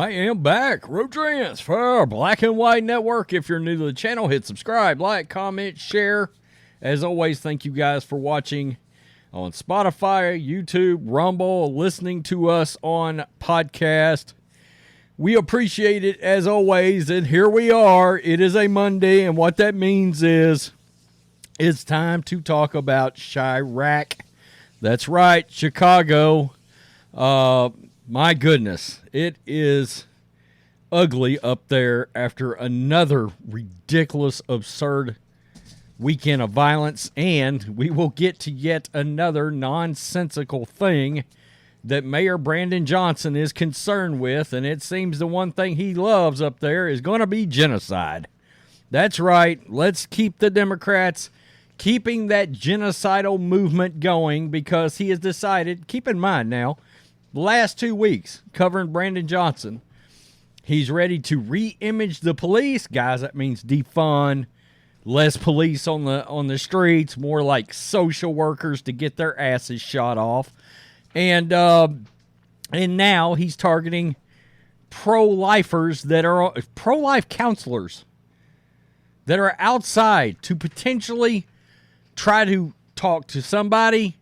I am back. Rodrance for Black and White Network. If you're new to the channel, hit subscribe, like, comment, share. As always, thank you guys for watching on Spotify, YouTube, Rumble, listening to us on podcast. We appreciate it as always. And here we are. It is a Monday, and what that means is it's time to talk about Chirac. That's right, Chicago. My goodness, it is ugly up there after another ridiculous, absurd weekend of violence, and we will get to yet another nonsensical thing that Mayor Brandon Johnson is concerned with, and it seems the one thing he loves up there is going to be genocide. That's right. Let's keep the Democrats keeping that genocidal movement going, because he has decided, keep in mind now, the last 2 weeks covering Brandon Johnson, he's ready to re-image the police. Guys, that means defund, less police on the streets, more like social workers to get their asses shot off. And now he's targeting pro-lifers that are pro-life counselors that are outside to potentially try to talk to somebody,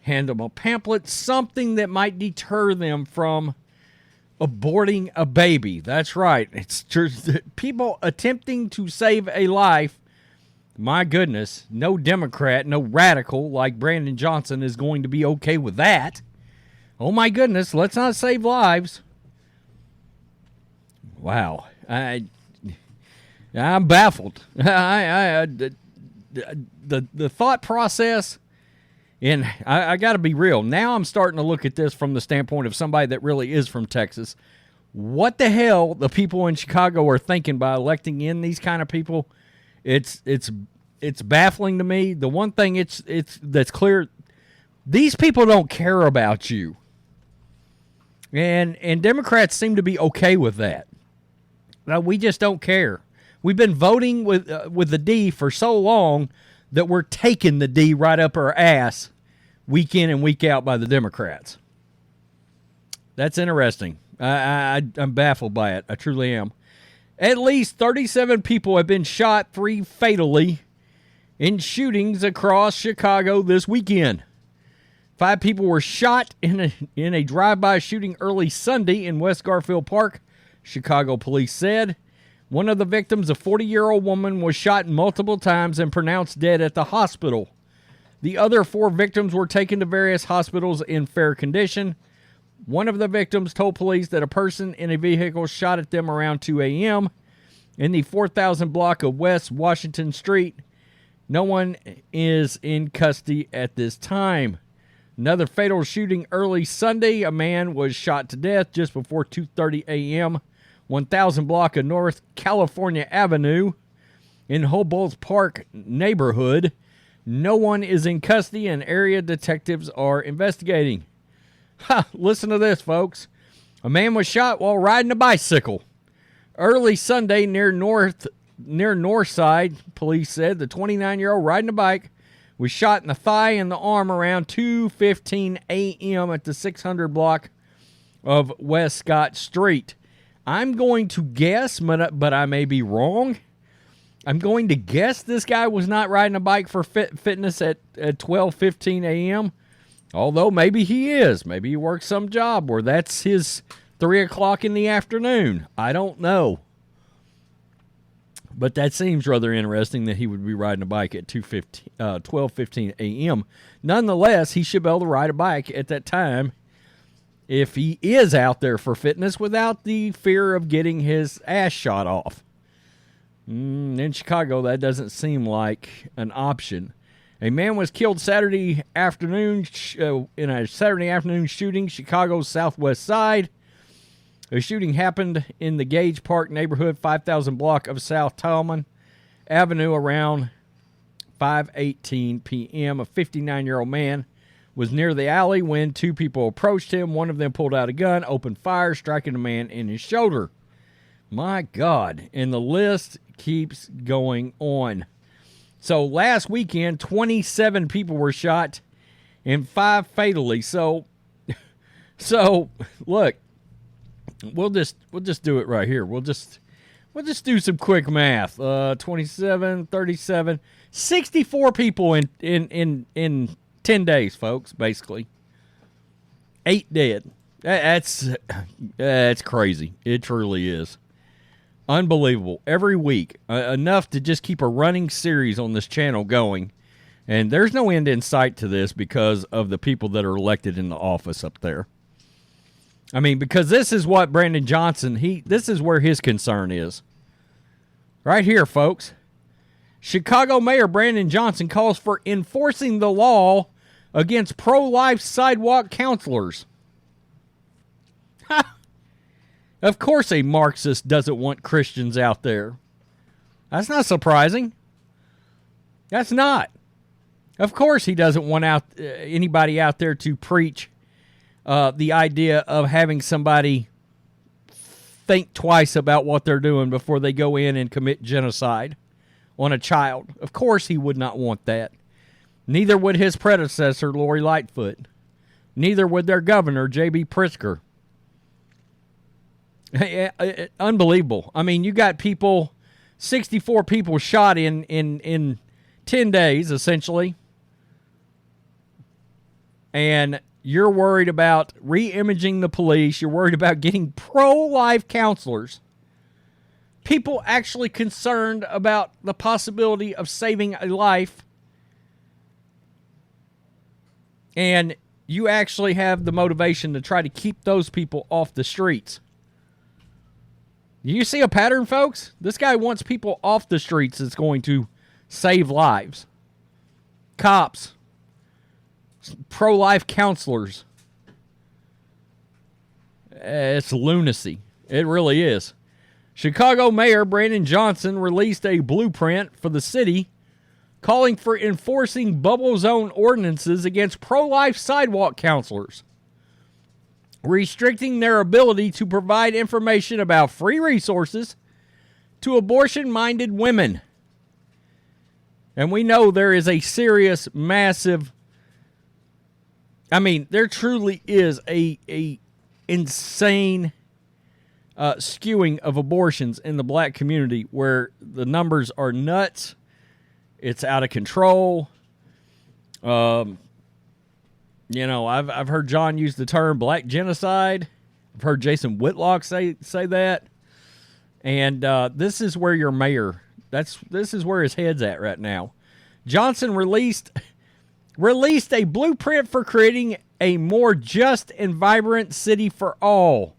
hand them a pamphlet, something that might deter them from aborting a baby. That's right. It's just people attempting to save a life. My goodness, no Democrat, no radical like Brandon Johnson is going to be okay with that. Oh my goodness, let's not save lives. Wow. I'm baffled. The thought process. And I got to be real. Now I'm starting to look at this from the standpoint of somebody that really is from Texas. What the hell the people in Chicago are thinking by electing in these kind of people? It's baffling to me. The one thing that's clear, these people don't care about you. And Democrats seem to be okay with that. We just don't care. We've been voting with the D for so long that we're taking the D right up our ass week in and week out by the Democrats. That's interesting. I'm baffled by it. I truly am. At least 37 people have been shot, 3 fatally, in shootings across Chicago this weekend. 5 people were shot in a drive-by shooting early Sunday in West Garfield Park, Chicago police said. One of the victims, a 40-year-old woman, was shot multiple times and pronounced dead at the hospital. The other 4 victims were taken to various hospitals in fair condition. One of the victims told police that a person in a vehicle shot at them around 2 a.m. in the 4000 block of West Washington Street. No one is in custody at this time. Another fatal shooting early Sunday. A man was shot to death just before 2:30 a.m. 1000 block of North California Avenue in Humboldt Park neighborhood. No one is in custody and area detectives are investigating. Listen to this, folks. A man was shot while riding a bicycle. Early Sunday near Northside, police said the 29-year-old riding a bike was shot in the thigh and the arm around 2:15 a.m. at the 600 block of West Scott Street. I'm going to guess, but I may be wrong. I'm going to guess this guy was not riding a bike for fitness at 12:15 a.m., although maybe he is. Maybe he works some job where that's his 3 o'clock in the afternoon. I don't know. But that seems rather interesting that he would be riding a bike at 12:15 a.m. Nonetheless, he should be able to ride a bike at that time if he is out there for fitness without the fear of getting his ass shot off. In Chicago, that doesn't seem like an option. A man was killed Saturday afternoon in a Saturday afternoon shooting, Chicago's southwest side. The shooting happened in the Gage Park neighborhood, 5000 block of South Tallman Avenue around 5:18 p.m. A 59-year-old man was near the alley when 2 people approached him. One of them pulled out a gun, opened fire, striking the man in his shoulder. My God. And the list keeps going on. So last weekend, 27 people were shot and 5 fatally. So look, We'll just do it right here. We'll just do some quick math. 27, 37, 64 people in 10 days, folks, basically. 8 dead. That's crazy. It truly is. Unbelievable. Every week, enough to just keep a running series on this channel going. And there's no end in sight to this because of the people that are elected in the office up there. I mean, because this is what Brandon Johnson, this is where his concern is. Right here, folks. Chicago Mayor Brandon Johnson calls for enforcing the law against pro-life sidewalk counselors. Of course a Marxist doesn't want Christians out there. That's not surprising. That's not. Of course he doesn't want anybody out there to preach the idea of having somebody think twice about what they're doing before they go in and commit genocide on a child. Of course he would not want that. Neither would his predecessor, Lori Lightfoot. Neither would their governor, J.B. Pritzker. Unbelievable. I mean, you got 64 people shot in 10 days, essentially. And you're worried about re-imaging the police. You're worried about getting pro-life counselors. People actually concerned about the possibility of saving a life. And you actually have the motivation to try to keep those people off the streets. You see a pattern, folks? This guy wants people off the streets that's going to save lives. Cops. Pro-life counselors. It's lunacy. It really is. Chicago Mayor Brandon Johnson released a blueprint for the city calling for enforcing bubble zone ordinances against pro-life sidewalk counselors, restricting their ability to provide information about free resources to abortion-minded women. And we know there is a serious, massive, there truly is a insane skewing of abortions in the black community where the numbers are nuts. It's out of control. I've heard John use the term black genocide. I've heard Jason Whitlock say that. And this is where your mayor, this is where his head's at right now. Johnson released a blueprint for creating a more just and vibrant city for all.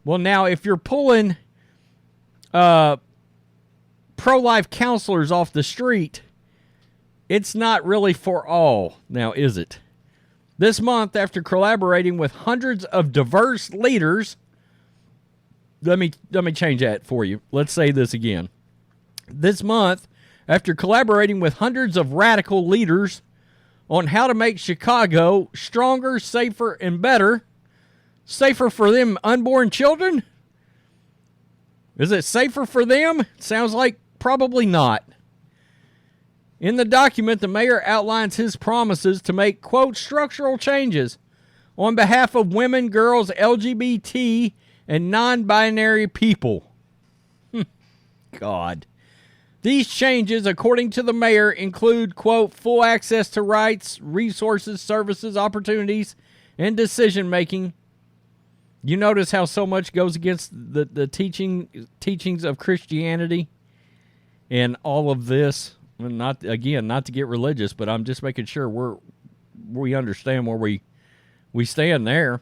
Well, now, if you're pulling pro-life counselors off the street, it's not really for all, now is it? This month, after collaborating with hundreds of diverse leaders, let me change that for you. Let's say this again. This month, after collaborating with hundreds of radical leaders on how to make Chicago stronger, safer, and better, safer for them unborn children? Is it safer for them? Sounds like probably not. In the document, the mayor outlines his promises to make, quote, structural changes on behalf of women, girls, LGBT, and non-binary people. God. These changes, according to the mayor, include, quote, full access to rights, resources, services, opportunities, and decision-making. You notice how so much goes against the teachings of Christianity and all of this. Not to get religious, but I'm just making sure we understand where we stand there.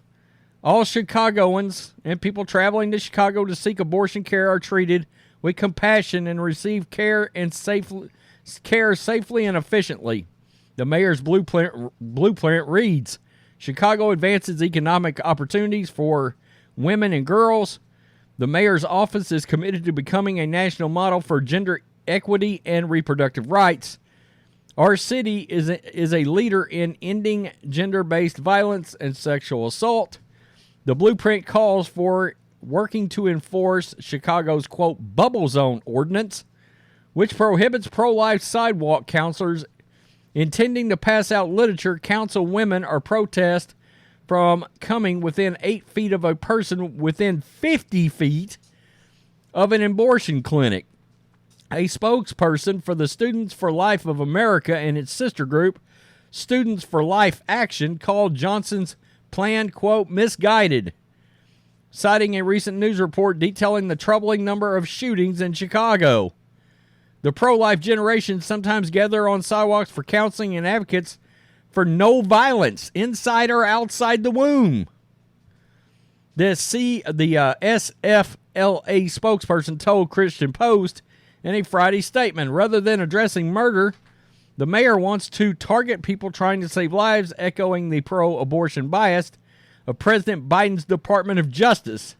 All Chicagoans and people traveling to Chicago to seek abortion care are treated with compassion and receive care safely and efficiently. The mayor's blueprint reads, Chicago advances economic opportunities for women and girls. The mayor's office is committed to becoming a national model for gender equity and reproductive rights. Our city is a leader in ending gender-based violence and sexual assault. The blueprint calls for working to enforce Chicago's, quote, bubble zone ordinance, which prohibits pro-life sidewalk counselors intending to pass out literature, counsel women, or protest from coming within 8 feet of a person within 50 feet of an abortion clinic. A spokesperson for the Students for Life of America and its sister group, Students for Life Action, called Johnson's plan, quote, misguided, citing a recent news report detailing the troubling number of shootings in Chicago. The pro-life generation sometimes gather on sidewalks for counseling and advocates for no violence inside or outside the womb. The SFLA spokesperson told Christian Post in a Friday statement, rather than addressing murder, the mayor wants to target people trying to save lives, echoing the pro-abortion bias of President Biden's Department of Justice.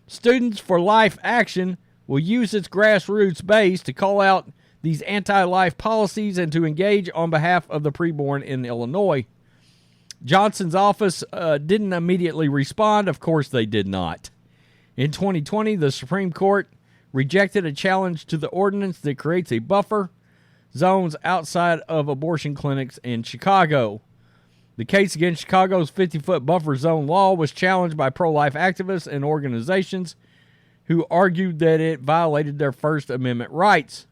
Students for Life Action will use its grassroots base to call out these anti-life policies and to engage on behalf of the preborn in Illinois. Johnson's office didn't immediately respond. Of course they did not. In 2020, the Supreme Court rejected a challenge to the ordinance that creates a buffer zones outside of abortion clinics in Chicago. The case against Chicago's 50-foot buffer zone law was challenged by pro-life activists and organizations who argued that it violated their First Amendment rights.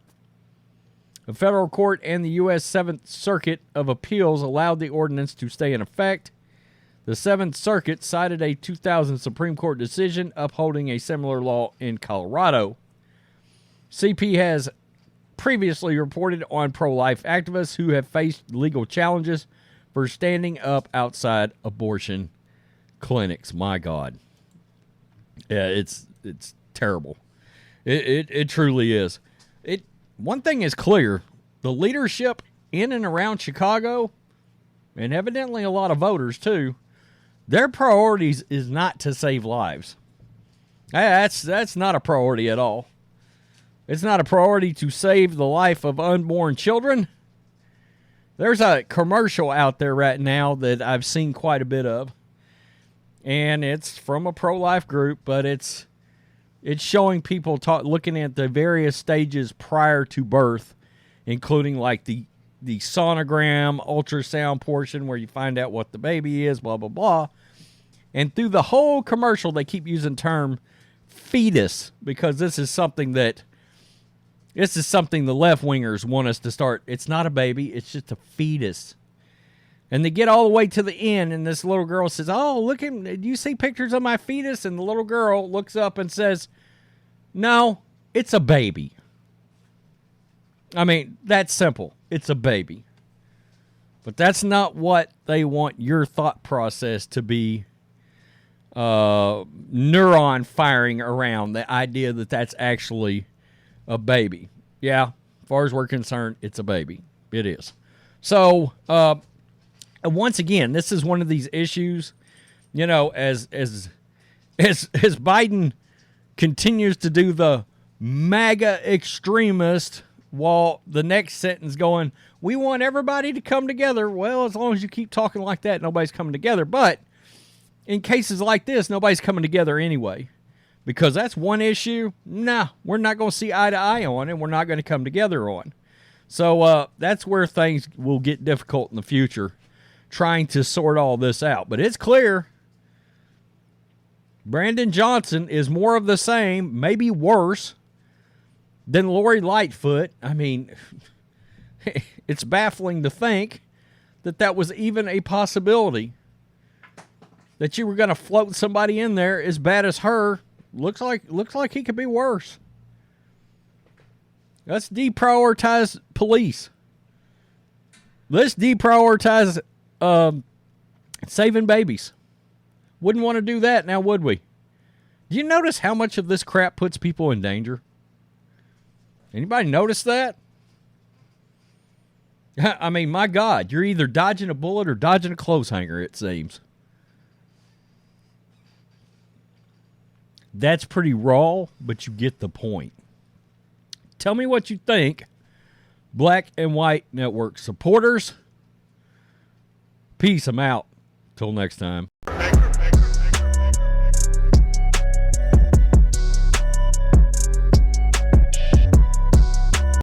A federal court and the U.S. Seventh Circuit of Appeals allowed the ordinance to stay in effect. The Seventh Circuit cited a 2000 Supreme Court decision upholding a similar law in Colorado. CP has previously reported on pro-life activists who have faced legal challenges for standing up outside abortion clinics. My God. Yeah, it's terrible. It truly is. One thing is clear. The leadership in and around Chicago, and evidently a lot of voters too, their priorities is not to save lives. That's not a priority at all. It's not a priority to save the life of unborn children. There's a commercial out there right now that I've seen quite a bit of, and it's from a pro-life group, but it's showing people looking at the various stages prior to birth, including like the sonogram, ultrasound portion where you find out what the baby is, blah, blah, blah. And through the whole commercial, they keep using the term fetus because this is something the left-wingers want us to start. It's not a baby. It's just a fetus. And they get all the way to the end, and this little girl says, oh, look, do you see pictures of my fetus? And the little girl looks up and says, no, it's a baby. I mean, that's simple. It's a baby. But that's not what they want your thought process to be neuron firing around, the idea that that's actually a baby. Yeah, as far as we're concerned, it's a baby. It is. So, once again, this is one of these issues, you know, as Biden continues to do the MAGA extremist, while the next sentence going, we want everybody to come together. Well, as long as you keep talking like that, nobody's coming together. But in cases like this, nobody's coming together anyway. Because that's one issue, we're not going to see eye to eye on, and we're not going to come together on. So that's where things will get difficult in the future, trying to sort all this out. But it's clear Brandon Johnson is more of the same, maybe worse, than Lori Lightfoot. I mean, it's baffling to think that was even a possibility. That you were going to float somebody in there as bad as her. Looks like he could be worse. Let's deprioritize police. Let's deprioritize saving babies. Wouldn't want to do that now, would we? Do you notice how much of this crap puts people in danger? Anybody notice that? I mean, my God, you're either dodging a bullet or dodging a clothes hanger, it seems. That's pretty raw, but you get the point. Tell me what you think, Black and White Network supporters. Peace. I'm out. Till next time.